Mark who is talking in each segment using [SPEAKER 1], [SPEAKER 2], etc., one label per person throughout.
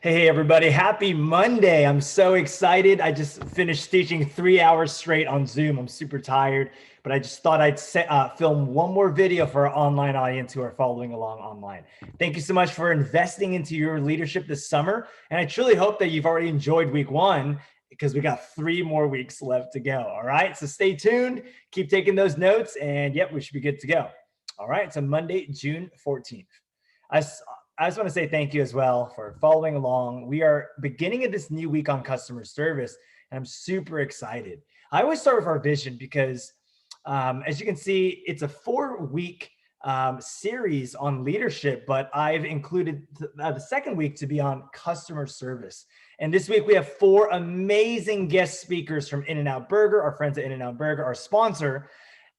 [SPEAKER 1] Hey, everybody. Happy Monday. I'm so excited. I just finished teaching 3 hours straight on Zoom. I'm super tired, but I just thought I'd film one more video for our online audience who are following along online. Thank you so much for investing into your leadership this summer. And I truly hope that you've already enjoyed week one because we got 3 more weeks left to go. All right. So stay tuned, keep taking those notes, and yep, we should be good to go. All right. So Monday, June 14th. I just want to say thank you as well for following along. We are beginning of this new week on customer service, and I'm super excited. I always start with our vision because, as you can see, it's a 4-week series on leadership, but I've included the second week to be on customer service. And this week we have 4 amazing guest speakers from In-N-Out Burger, our friends at In-N-Out Burger, our sponsor.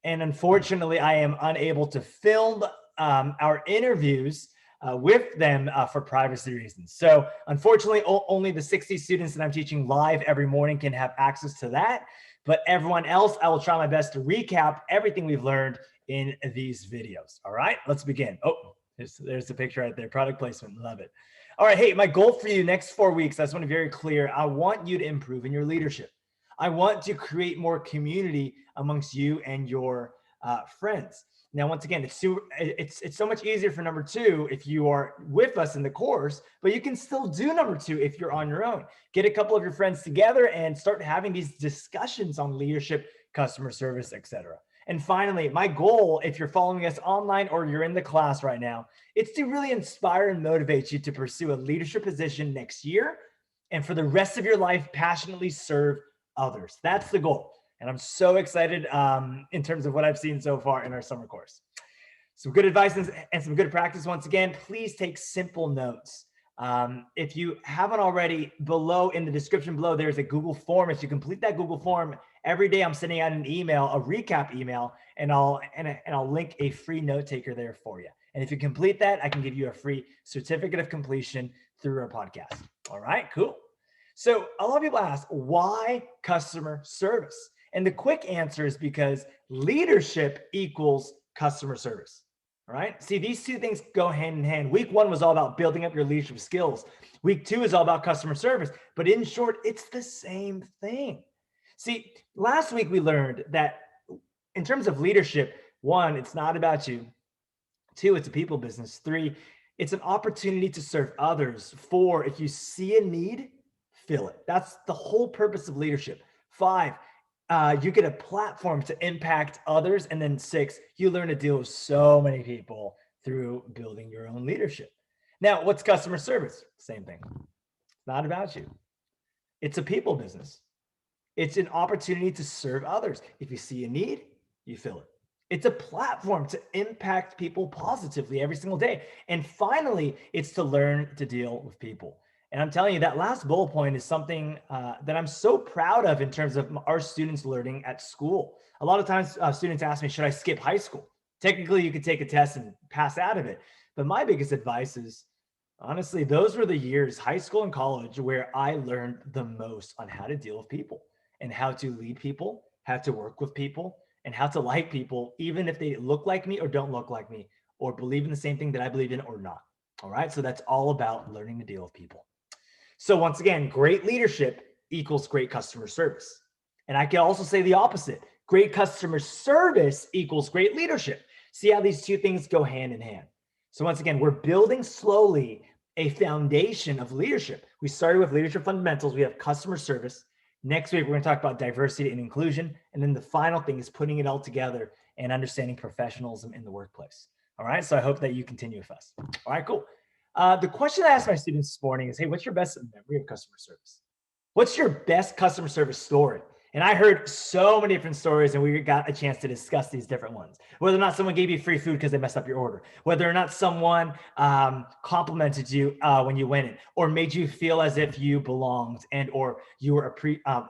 [SPEAKER 1] And unfortunately, I am unable to film our interviews with them for privacy reasons. So unfortunately, only the 60 students that I'm teaching live every morning can have access to that. But everyone else, I will try my best to recap everything we've learned in these videos. All right, let's begin. Oh, there's the picture right there. Product placement, love it. All right, hey, my goal for you next 4 weeks, I just want to be very clear. I want you to improve in your leadership. I want to create more community amongst you and your friends. Now, once again, it's so much easier for number 2 if you are with us in the course, but you can still do number 2 if you're on your own. Get a couple of your friends together and start having these discussions on leadership, customer service, etc. And finally, my goal, if you're following us online or you're in the class right now, it's to really inspire and motivate you to pursue a leadership position next year and for the rest of your life, passionately serve others. That's the goal. And I'm so excited in terms of what I've seen so far in our summer course. Some good advice and some good practice. Once again, please take simple notes. If you haven't already, below in the description below, there's a Google form. If you complete that Google form, every day I'm sending out an email, a recap email, and I'll link a free note taker there for you. And if you complete that, I can give you a free certificate of completion through our podcast. All right, cool. So a lot of people ask, why customer service? And the quick answer is because leadership equals customer service. All right. See, these two things go hand in hand. Week 1 was all about building up your leadership skills. Week 2 is all about customer service. But in short, it's the same thing. See, last week we learned that in terms of leadership, 1, it's not about you. 2, it's a people business. 3, it's an opportunity to serve others. 4, if you see a need, fill it. That's the whole purpose of leadership. 5, you get a platform to impact others. And then 6, you learn to deal with so many people through building your own leadership. Now, what's customer service? Same thing. It's not about you. It's a people business. It's an opportunity to serve others. If you see a need, you fill it. It's a platform to impact people positively every single day. And finally, it's to learn to deal with people. And I'm telling you, that last bullet point is something that I'm so proud of in terms of our students learning at school. A lot of times students ask me, should I skip high school? Technically, you could take a test and pass out of it. But my biggest advice is, honestly, those were the years, high school and college, where I learned the most on how to deal with people and how to lead people, how to work with people, and how to like people, even if they look like me or don't look like me, or believe in the same thing that I believe in or not. All right. So that's all about learning to deal with people. So once again, great leadership equals great customer service. And I can also say the opposite. Great customer service equals great leadership. See how these two things go hand in hand. So once again, we're building slowly a foundation of leadership. We started with leadership fundamentals. We have customer service. Next week, we're going to talk about diversity and inclusion. And then the final thing is putting it all together and understanding professionalism in the workplace. All right. So I hope that you continue with us. All right, cool. The question I asked my students this morning is, hey, what's your best memory of customer service? What's your best customer service story? And I heard so many different stories, and we got a chance to discuss these different ones. Whether or not someone gave you free food because they messed up your order, whether or not someone complimented you when you went in, or made you feel as if you belonged, and or you were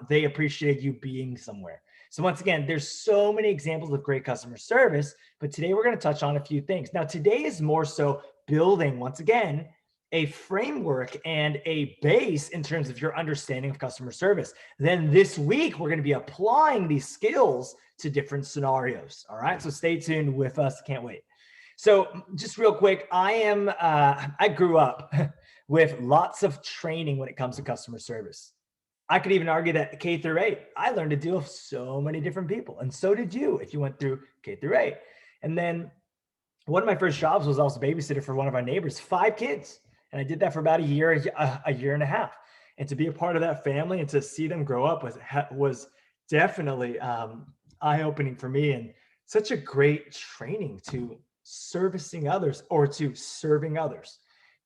[SPEAKER 1] they appreciated you being somewhere. So once again, there's so many examples of great customer service, but today we're going to touch on a few things. Now, today is more so building, once again, a framework and a base in terms of your understanding of customer service. Then this week, we're going to be applying these skills to different scenarios. All right. So stay tuned with us. Can't wait. So just real quick, I grew up with lots of training when it comes to customer service. I could even argue that K through 8, I learned to deal with so many different people. And so did you if you went through K through 8. And then one of my first jobs was also babysitter for one of our neighbors, 5 kids. And I did that for about a year and a half. And to be a part of that family and to see them grow up was definitely eye-opening for me, and such a great training to servicing others or to serving others.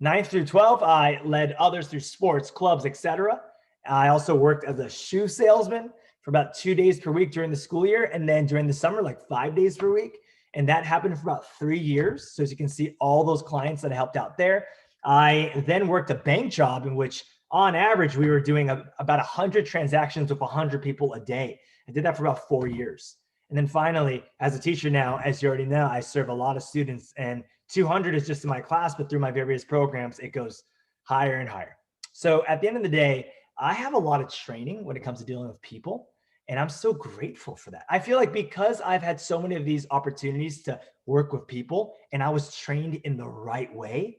[SPEAKER 1] 9th through 12, I led others through sports, clubs, etc. I also worked as a shoe salesman for about 2 days per week during the school year. And then during the summer, like 5 days per week. And that happened for about 3 years. So as you can see, all those clients that I helped out there. I then worked a bank job in which on average, we were doing about 100 transactions with 100 people a day. I did that for about 4 years. And then finally, as a teacher now, as you already know, I serve a lot of students, and 200 is just in my class, but through my various programs, it goes higher and higher. So at the end of the day, I have a lot of training when it comes to dealing with people, and I'm so grateful for that. I feel like because I've had so many of these opportunities to work with people and I was trained in the right way,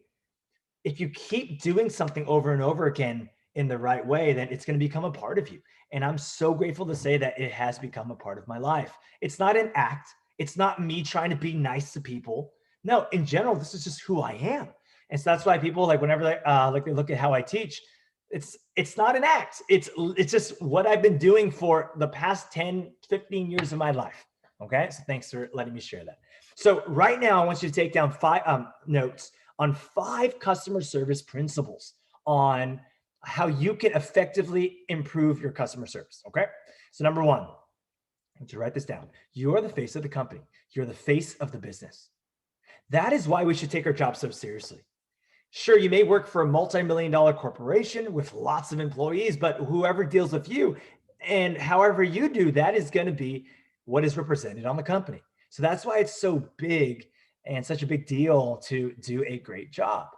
[SPEAKER 1] if you keep doing something over and over again in the right way, then it's going to become a part of you. And I'm so grateful to say that it has become a part of my life. It's not an act. It's not me trying to be nice to people. No, in general, this is just who I am. And so that's why people like whenever they look at how I teach, it's not an act. It's just what I've been doing for the past 10, 15 years of my life. Okay. So thanks for letting me share that. So right now I want you to take down 5 notes on 5 customer service principles on how you can effectively improve your customer service. Okay. So number 1, I want you to write this down. You are the face of the company. You're the face of the business. That is why we should take our job so seriously. Sure, you may work for a multi-million-dollar corporation with lots of employees, but whoever deals with you and however you do, that is going to be what is represented on the company. So that's why it's so big and such a big deal to do a great job.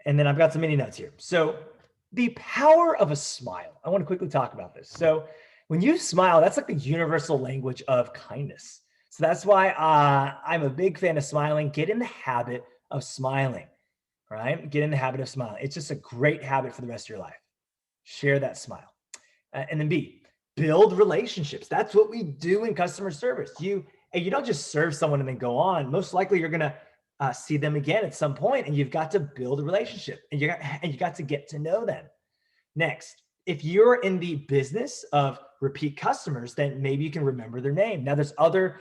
[SPEAKER 1] And then I've got some mini notes here. So the power of a smile. I want to quickly talk about this. So when you smile, that's like the universal language of kindness. So that's why I'm a big fan of smiling. Get in the habit of smiling, right? Get in the habit of smiling. It's just a great habit for the rest of your life. Share that smile. And then B, build relationships. That's what we do in customer service. You don't just serve someone and then go on. Most likely you're going to see them again at some point, and you've got to build a relationship, and you got to get to know them. Next, if you're in the business of repeat customers, then maybe you can remember their name. Now there's other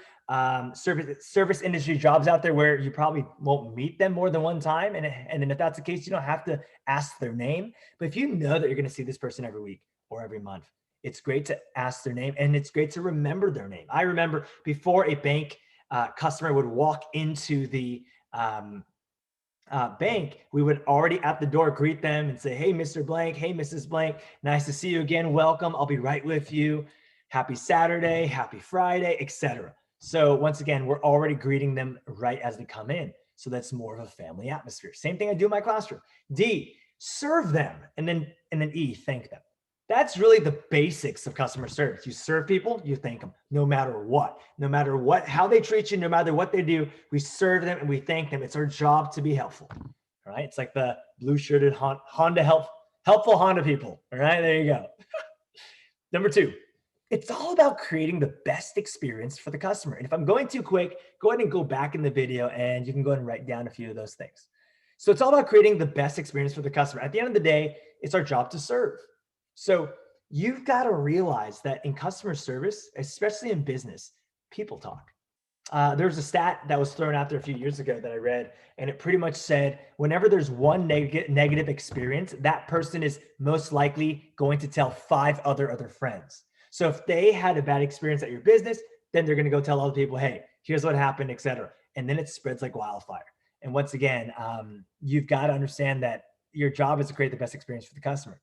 [SPEAKER 1] service industry jobs out there where you probably won't meet them more than one time. And then if that's the case, you don't have to ask their name. But if you know that you're going to see this person every week or every month, it's great to ask their name, and it's great to remember their name. I remember before a bank customer would walk into the bank, we would already at the door greet them and say, hey, Mr. Blank, hey, Mrs. Blank, nice to see you again. Welcome. I'll be right with you. Happy Saturday, happy Friday, etc. So once again, we're already greeting them right as they come in. So that's more of a family atmosphere. Same thing I do in my classroom. D, serve them. And then E, thank them. That's really the basics of customer service. You serve people, you thank them, no matter what, how they treat you, no matter what they do, we serve them and we thank them. It's our job to be helpful. All right. It's like the blue shirted Honda helpful Honda people. All right. There you go. Number 2, it's all about creating the best experience for the customer. And if I'm going too quick, go ahead and go back in the video and you can go ahead and write down a few of those things. So it's all about creating the best experience for the customer. At the end of the day, it's our job to serve. So you've got to realize that in customer service, especially in business, people talk. There's a stat that was thrown out there a few years ago that I read, and it pretty much said, whenever there's one negative experience, that person is most likely going to tell 5 other friends. So if they had a bad experience at your business, then they're going to go tell other people, hey, here's what happened, etc. And then it spreads like wildfire. And once again, you've got to understand that your job is to create the best experience for the customer.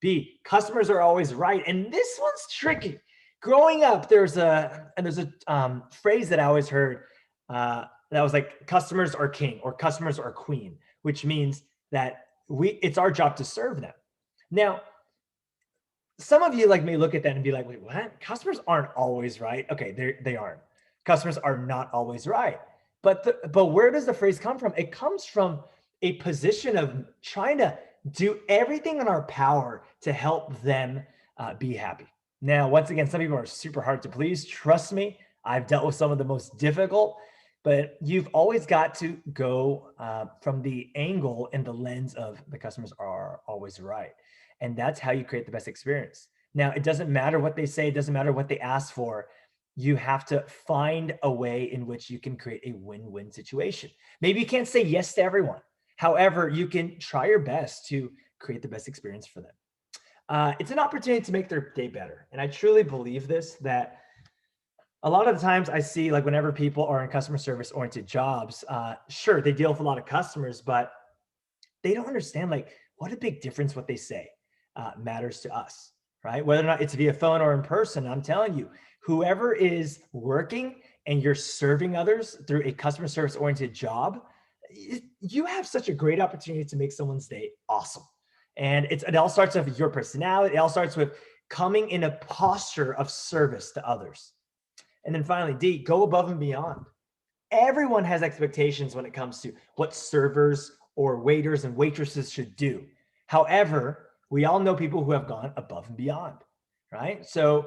[SPEAKER 1] B, customers are always right. And this one's tricky. Growing up, there's a phrase that I always heard that was like, customers are king or customers are queen. which means that it's our job to serve them. Now, some of you like may look at that and be like, wait, what? Customers aren't always right. Okay, they aren't. Customers are not always right. But where does the phrase come from? It comes from a position of trying to do everything in our power to help them be happy. Now, once again, some people are super hard to please. Trust me, I've dealt with some of the most difficult, but you've always got to go from the angle and the lens of the customers are always right. And that's how you create the best experience. Now, it doesn't matter what they say, it doesn't matter what they ask for. You have to find a way in which you can create a win-win situation. Maybe you can't say yes to everyone. However, you can try your best to create the best experience for them. It's an opportunity to make their day better. And I truly believe this, that a lot of the times I see, like, whenever people are in customer service oriented jobs, sure, they deal with a lot of customers, but they don't understand like what a big difference what they say matters to us, right? Whether or not it's via phone or in person, I'm telling you, whoever is working and you're serving others through a customer service oriented job, you have such a great opportunity to make someone's day awesome. And it all starts with your personality. It all starts with coming in a posture of service to others. And then finally, D, go above and beyond. Everyone has expectations when it comes to what servers or waiters and waitresses should do. However, we all know people who have gone above and beyond, right? So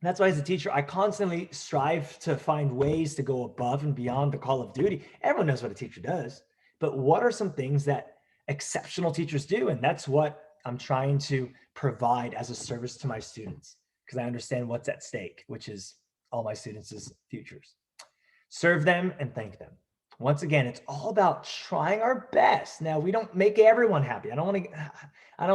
[SPEAKER 1] that's why as a teacher, I constantly strive to find ways to go above and beyond the call of duty. Everyone knows what a teacher does, but what are some things that exceptional teachers do? And that's what I'm trying to provide as a service to my students, because I understand what's at stake, which is all my students' futures. Serve them and thank them. Once again, it's all about trying our best. Now, we don't make everyone happy. I don't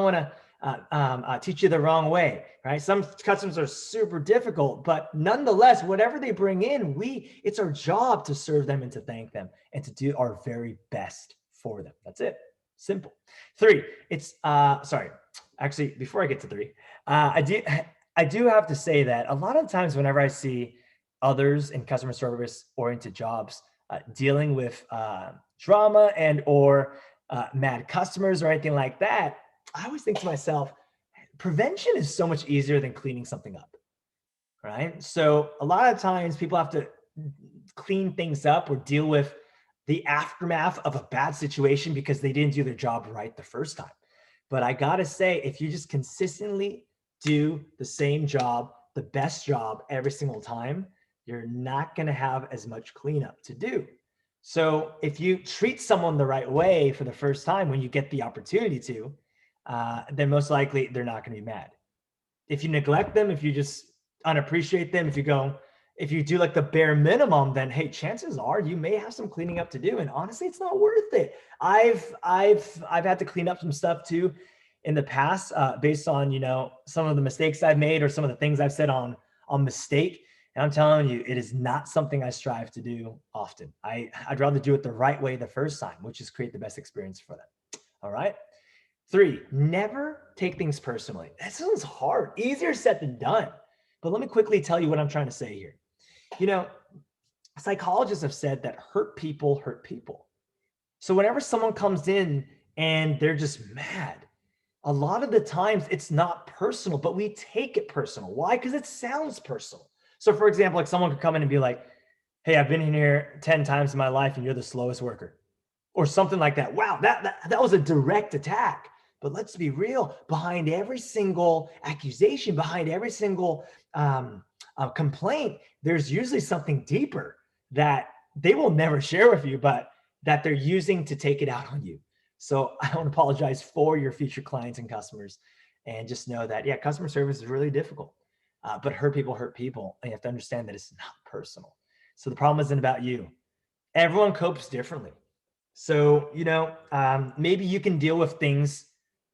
[SPEAKER 1] want to teach you the wrong way, right? Some customers are super difficult, but nonetheless, whatever they bring in, it's our job to serve them and to thank them and to do our very best for them. That's it. Simple. 3, actually, before I get to 3, I do have to say that a lot of times whenever I see others in customer service oriented jobs dealing with drama and or mad customers or anything like that, I always think to myself, prevention is so much easier than cleaning something up, right? So a lot of times people have to clean things up or deal with the aftermath of a bad situation because they didn't do their job right the first time. But I gotta say, if you just consistently do the same job, the best job every single time, you're not gonna have as much cleanup to do. So if you treat someone the right way for the first time when you get the opportunity to, then most likely they're not gonna be mad. If you neglect them, if you just unappreciate them, if you do like the bare minimum, then hey, chances are you may have some cleaning up to do. And honestly, it's not worth it. I've had to clean up some stuff too in the past, based on, some of the mistakes I've made or some of the things I've said on mistake. And I'm telling you, it is not something I strive to do often. I'd rather do it the right way the first time, which is create the best experience for them. All right. 3, never take things personally. That sounds hard, easier said than done. But let me quickly tell you what I'm trying to say here. Psychologists have said that hurt people hurt people. So whenever someone comes in and they're just mad, a lot of the times it's not personal, but we take it personal. Why? Because it sounds personal. So for example, like someone could come in and be like, hey, I've been in here 10 times in my life and you're the slowest worker, or something like that. Wow, that was a direct attack. But let's be real, behind every single accusation, behind every single complaint, there's usually something deeper that they will never share with you, but that they're using to take it out on you. So I want to apologize for your future clients and customers, and just know that, yeah, customer service is really difficult, but hurt people hurt people. And you have to understand that it's not personal. So the problem isn't about you. Everyone copes differently. So, maybe you can deal with things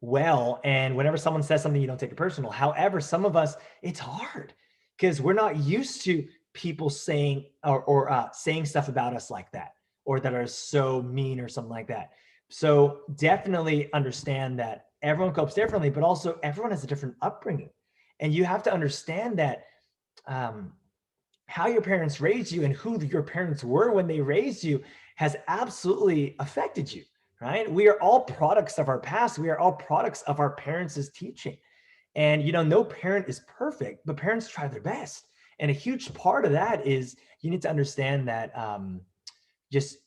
[SPEAKER 1] well, and whenever someone says something, you don't take it personal. However, some of us, it's hard because we're not used to people saying or saying stuff about us like that, or that are so mean or something like that. So definitely understand that everyone copes differently, but also everyone has a different upbringing. And you have to understand that how your parents raised you and who your parents were when they raised you has absolutely affected you. right? We are all products of our past. We are all products of our parents' teaching. And, no parent is perfect, but parents try their best. And a huge part of that is you need to understand that just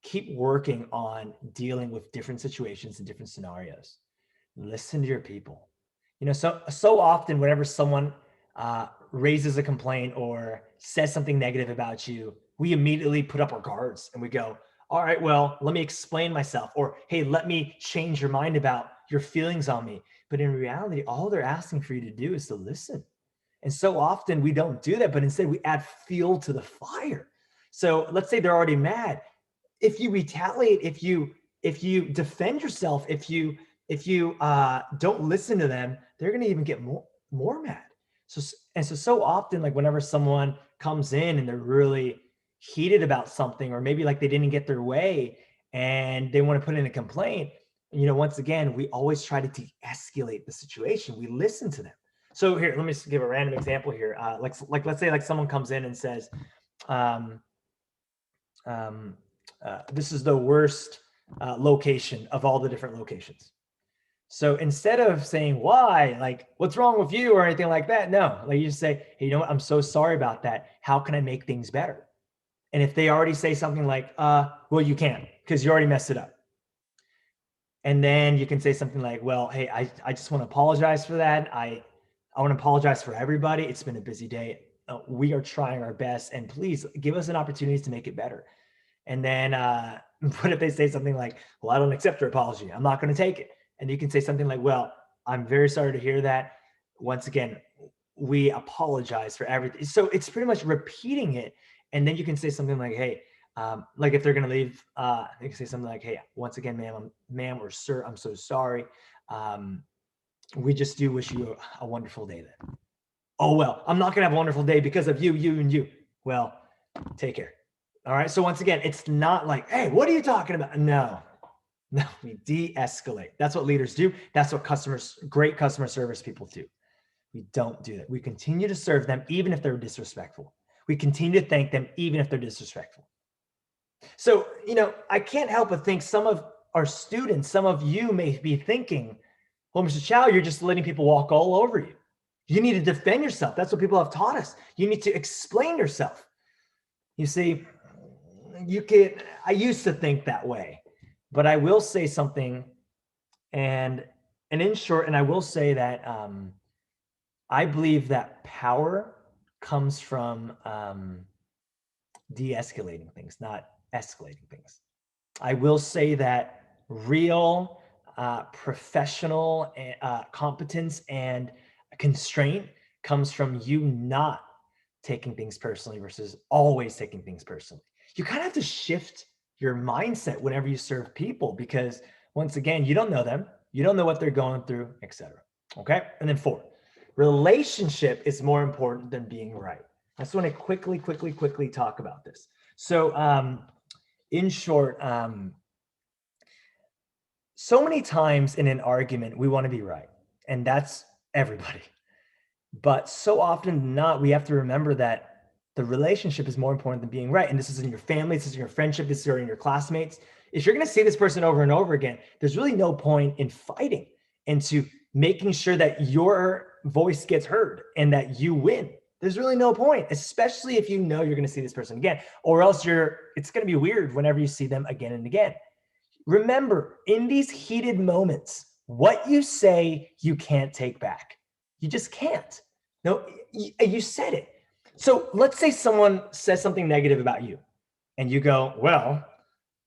[SPEAKER 1] keep working on dealing with different situations and different scenarios. Listen to your people. So often whenever someone raises a complaint or says something negative about you, we immediately put up our guards and we go, all right, well, let me explain myself, or hey, let me change your mind about your feelings on me. But in reality, all they're asking for you to do is to listen. And so often we don't do that, but instead we add fuel to the fire. So let's say they're already mad. If you retaliate, if you defend yourself, if you don't listen to them, they're going to even get more mad. So often, like whenever someone comes in and they're really heated about something, or maybe like they didn't get their way and they want to put in a complaint, once again, we always try to de-escalate the situation. We listen to them. So here, let me just give a random example here. Like let's say like someone comes in and says, um, um, this is the worst location of all the different locations. So instead of saying why, like what's wrong with you or anything like that, no, like you just say, hey, you know what? I'm so sorry about that. How can I make things better? And if they already say something like, well, you can't because you already messed it up. And then you can say something like, well, hey, I just want to apologize for that. I want to apologize for everybody. It's been a busy day. We are trying our best, and please give us an opportunity to make it better. And then what if they say something like, well, I don't accept your apology. I'm not going to take it. And you can say something like, well, I'm very sorry to hear that. Once again, we apologize for everything. So it's pretty much repeating it. And then you can say something like, hey, like if they're going to leave, you can say something like, hey, once again, ma'am or sir, I'm so sorry. We just do wish you a wonderful day then. Oh, well, I'm not going to have a wonderful day because of you, and you. Well, take care. All right. So once again, it's not like, hey, what are you talking about? No, we de-escalate. That's what leaders do. That's what great customer service people do. We don't do that. We continue to serve them even if they're disrespectful. We continue to thank them even if they're disrespectful. So, I can't help but think some of our students, some of you may be thinking, well, Mr. Chow, you're just letting people walk all over you. You need to defend yourself. That's what people have taught us. You need to explain yourself. You see, I used to think that way, but I will say something, and in short, and I will say that I believe that power comes from de-escalating things, not escalating things. I will say that real professional competence and constraint comes from you not taking things personally versus always taking things personally. You kind of have to shift your mindset whenever you serve people, because once again, you don't know them, you don't know what they're going through, etc. Okay. And then 4, relationship is more important than being right. I just want to quickly talk about this. So in short, so many times in an argument, we want to be right, and that's everybody. But so often than not, we have to remember that the relationship is more important than being right. And this is in your family, this is in your friendship, this is in your classmates. If you're going to see this person over and over again, there's really no point in fighting and to making sure that your voice gets heard and that you win. There's really no point, especially if you know you're going to see this person again, or else it's going to be weird whenever you see them again and again. Remember, in these heated moments, what you say, you can't take back. You just can't. No, you said it. So let's say someone says something negative about you and you go, well,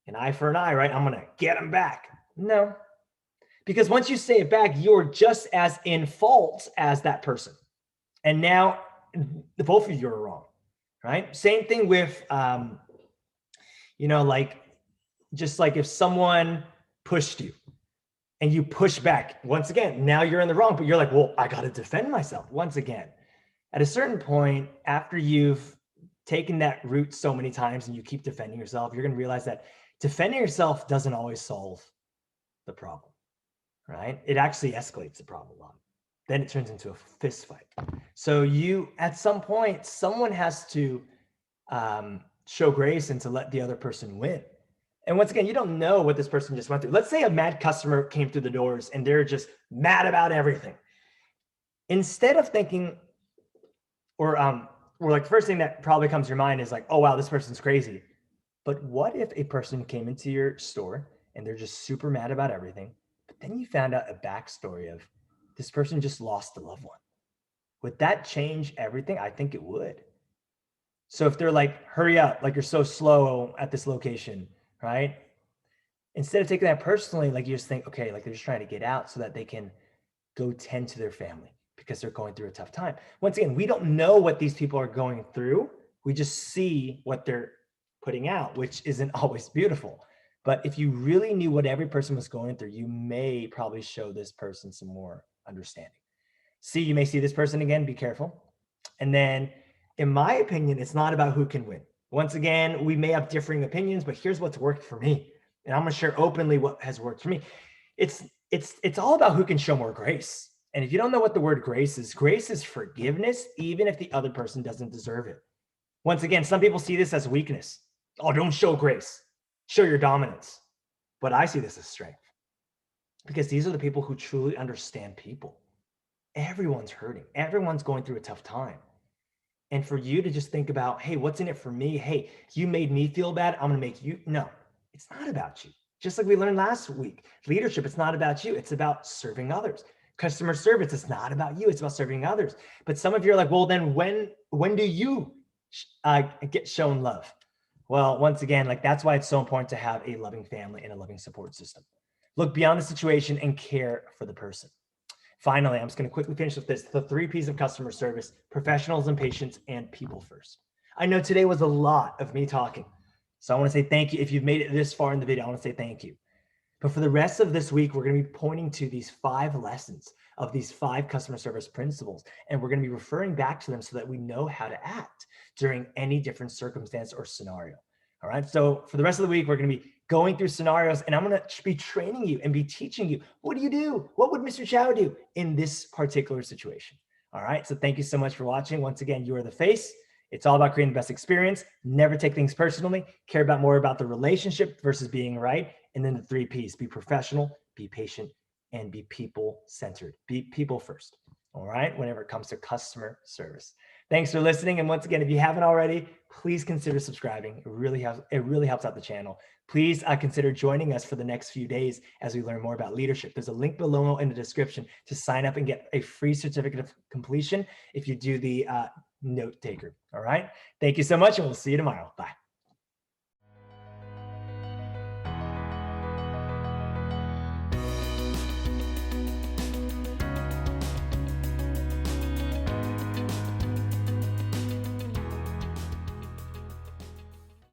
[SPEAKER 1] an eye for an eye, right? I'm going to get them back. No, because once you say it back, you're just as in fault as that person. And now both of you are wrong, right? Same thing with, like, just like if someone pushed you and you push back, once again, now you're in the wrong, but you're like, well, I got to defend myself. Once again, at a certain point, after you've taken that route so many times and you keep defending yourself, you're going to realize that defending yourself doesn't always solve the problem, right? It actually escalates the problem a lot. Then it turns into a fist fight. So at some point, someone has to show grace and to let the other person win. And once again, you don't know what this person just went through. Let's say a mad customer came through the doors and they're just mad about everything. Instead of thinking, or like the first thing that probably comes to your mind is like, oh wow, this person's crazy. But what if a person came into your store and they're just super mad about everything, but then you found out a backstory of this person just lost a loved one? Would that change everything? I think it would. So if they're like, hurry up, like you're so slow at this location, right? Instead of taking that personally, like you just think, okay, like they're just trying to get out so that they can go tend to their family because they're going through a tough time. Once again, we don't know what these people are going through. We just see what they're putting out, which isn't always beautiful. But if you really knew what every person was going through, you may probably show this person some more understanding. See, you may see this person again, be careful. And then, in my opinion, it's not about who can win. Once again, we may have differing opinions, but here's what's worked for me. And I'm going to share openly what has worked for me. It's all about who can show more grace. And if you don't know what the word grace is forgiveness, even if the other person doesn't deserve it. Once again, some people see this as weakness. Oh, don't show grace. Show your dominance. But I see this as strength because these are the people who truly understand people. Everyone's hurting. Everyone's going through a tough time. And for you to just think about, hey, what's in it for me? Hey, you made me feel bad. I'm going to make you. No, it's not about you. Just like we learned last week, leadership, it's not about you. It's about serving others. Customer service, it's not about you. It's about serving others. But some of you are like, well, then when do you get shown love? Well, once again, like that's why it's so important to have a loving family and a loving support system. Look beyond the situation and care for the person. Finally, I'm just going to quickly finish with this. The 3 P's of customer service: professionalism, patience, and people first. I know today was a lot of me talking. So I want to say thank you. If you've made it this far in the video, I want to say thank you. But for the rest of this week, we're going to be pointing to these 5 lessons of these 5 customer service principles. And we're going to be referring back to them so that we know how to act during any different circumstance or scenario. All right. So for the rest of the week, we're going to be going through scenarios and I'm going to be training you and be teaching you, what do you do? What would Mr. Chow do in this particular situation? All right. So thank you so much for watching. Once again, you are the face. It's all about creating the best experience. Never take things personally. Care about more about the relationship versus being right. And then the 3 P's: be professional, be patient, and be people-centered. Be people first. All right. Whenever it comes to customer service. Thanks for listening. And once again, if you haven't already, please consider subscribing. It really helps out the channel. Please consider joining us for the next few days as we learn more about leadership. There's a link below in the description to sign up and get a free certificate of completion if you do the note taker. All right. Thank you so much, and we'll see you tomorrow. Bye.